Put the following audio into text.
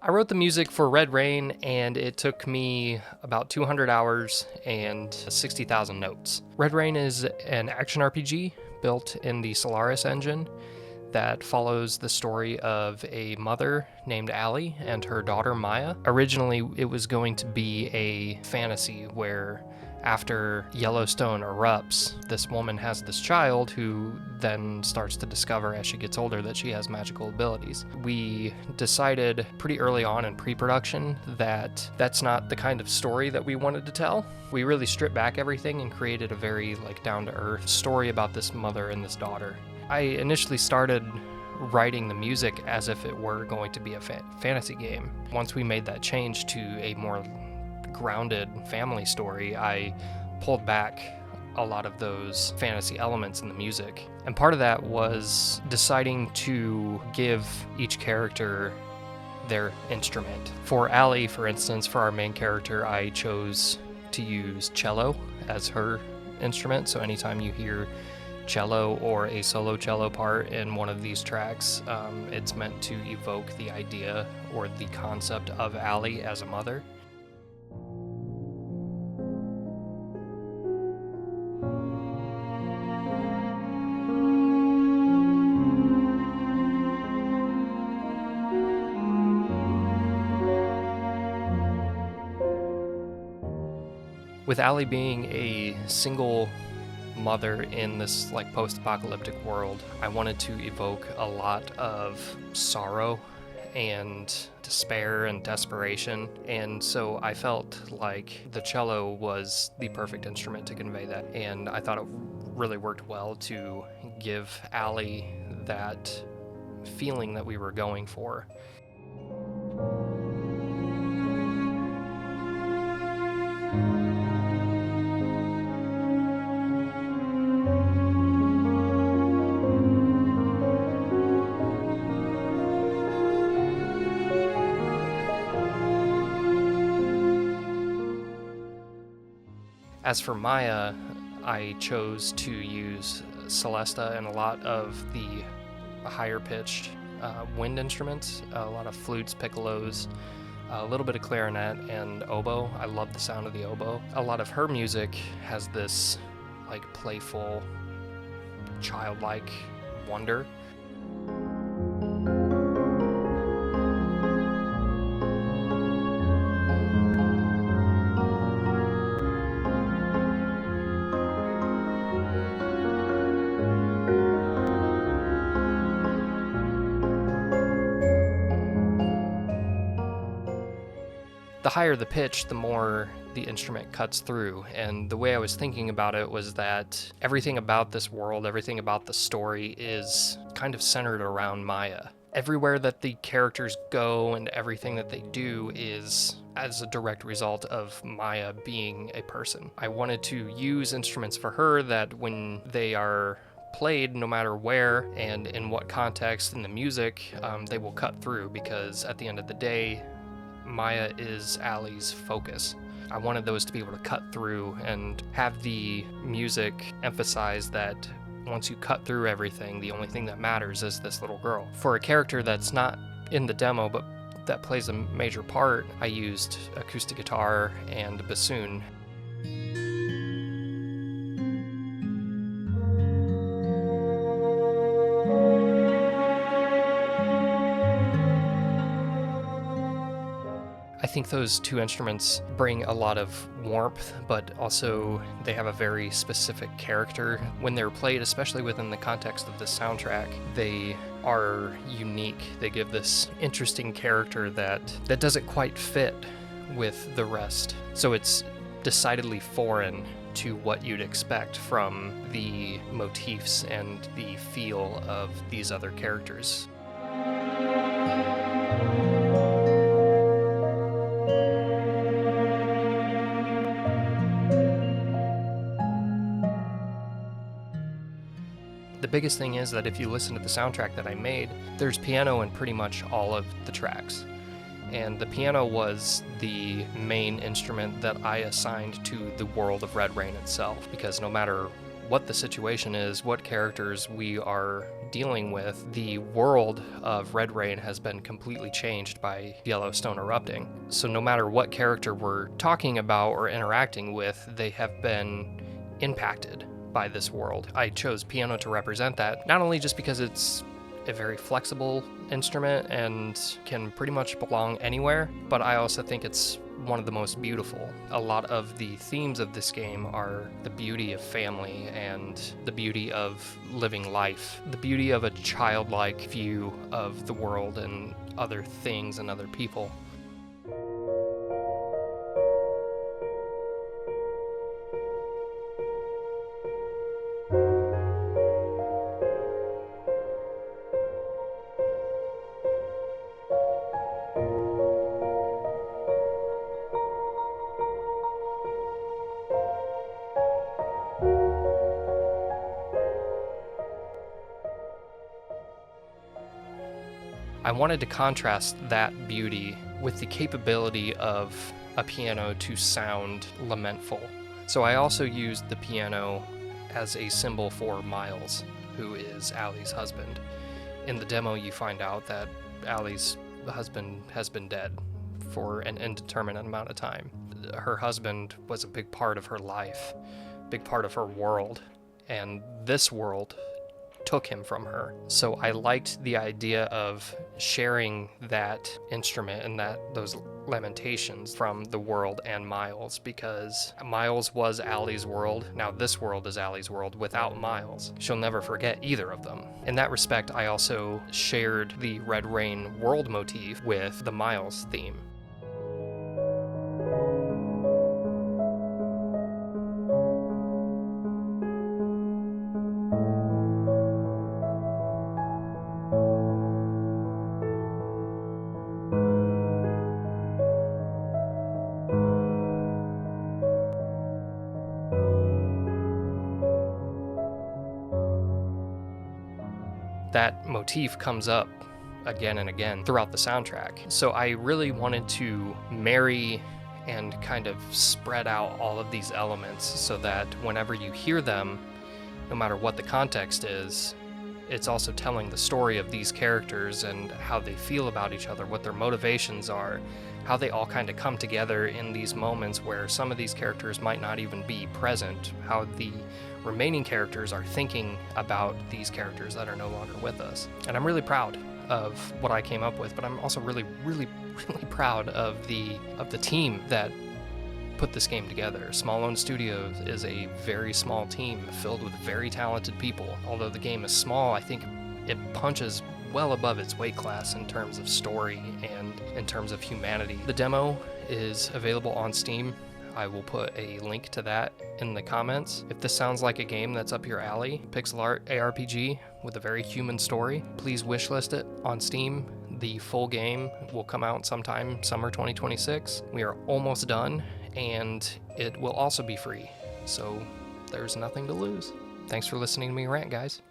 I wrote the music for Red Rain, and it took me about 200 hours and 60,000 notes. Red Rain is an action RPG built in the Solaris engine that follows the story of a mother named Allie and her daughter Maya. Originally, it was going to be a fantasy where after Yellowstone erupts, this woman has this child who then starts to discover as she gets older that she has magical abilities. We decided pretty early on in pre-production that that's not the kind of story that we wanted to tell. We really stripped back everything and created a very down-to-earth story about this mother and this daughter. I initially started writing the music as if it were going to be a fantasy game. Once we made that change to a more grounded family story, I pulled back a lot of those fantasy elements in the music. And part of that was deciding to give each character their instrument. For Allie, for instance, for our main character, I chose to use cello as her instrument. So anytime you hear cello or a solo cello part in one of these tracks, it's meant to evoke the idea or the concept of Allie as a mother. With Allie being a single mother in this post-apocalyptic world, I wanted to evoke a lot of sorrow and despair and desperation, and so I felt like the cello was the perfect instrument to convey that, and I thought it really worked well to give Allie that feeling that we were going for. As for Maya, I chose to use Celesta and a lot of the higher-pitched wind instruments, a lot of flutes, piccolos, a little bit of clarinet and oboe. I love the sound of the oboe. A lot of her music has this playful, childlike wonder. The higher the pitch, the more the instrument cuts through. And the way I was thinking about it was that everything about this world, everything about the story is kind of centered around Maya. Everywhere that the characters go and everything that they do is as a direct result of Maya being a person. I wanted to use instruments for her that when they are played, no matter where and in what context in the music, they will cut through, because at the end of the day, Maya is Allie's focus. I wanted those to be able to cut through and have the music emphasize that once you cut through everything, the only thing that matters is this little girl. For a character that's not in the demo but that plays a major part, I used acoustic guitar and bassoon. I think those two instruments bring a lot of warmth, but also they have a very specific character. When they're played, especially within the context of the soundtrack, they are unique. They give this interesting character that doesn't quite fit with the rest. So it's decidedly foreign to what you'd expect from the motifs and the feel of these other characters. The biggest thing is that if you listen to the soundtrack that I made, there's piano in pretty much all of the tracks. And the piano was the main instrument that I assigned to the world of Red Rain itself, because no matter what the situation is, what characters we are dealing with, the world of Red Rain has been completely changed by Yellowstone erupting. So no matter what character we're talking about or interacting with, they have been impacted by this world. I chose piano to represent that, not only just because it's a very flexible instrument and can pretty much belong anywhere, but I also think it's one of the most beautiful. A lot of the themes of this game are the beauty of family and the beauty of living life, the beauty of a childlike view of the world and other things and other people. I wanted to contrast that beauty with the capability of a piano to sound lamentful. So I also used the piano as a symbol for Miles, who is Allie's husband. In the demo, you find out that Allie's husband has been dead for an indeterminate amount of time. Her husband was a big part of her life, big part of her world, and this world took him from her. So I liked the idea of sharing that instrument and those lamentations from the world and Miles, because Miles was Allie's world. Now this world is Allie's world without Miles. She'll never forget either of them. In that respect, I also shared the Red Rain world motif with the Miles theme. That motif comes up again and again throughout the soundtrack. So I really wanted to marry and kind of spread out all of these elements so that whenever you hear them, no matter what the context is, it's also telling the story of these characters and how they feel about each other, what their motivations are, how they all kind of come together in these moments where some of these characters might not even be present, how the remaining characters are thinking about these characters that are no longer with us. And I'm really proud of what I came up with, but I'm also really proud of the team that put this game together. Small Owned Studios is a very small team filled with very talented people. Although the game is small, I think it punches well above its weight class in terms of story and in terms of humanity. The demo is available on Steam. I will put a link to that in the comments. If this sounds like a game that's up your alley, pixel art ARPG with a very human story, please wishlist it on Steam. The full game will come out sometime summer 2026. We are almost done, and it will also be free, so there's nothing to lose. Thanks for listening to me rant, guys.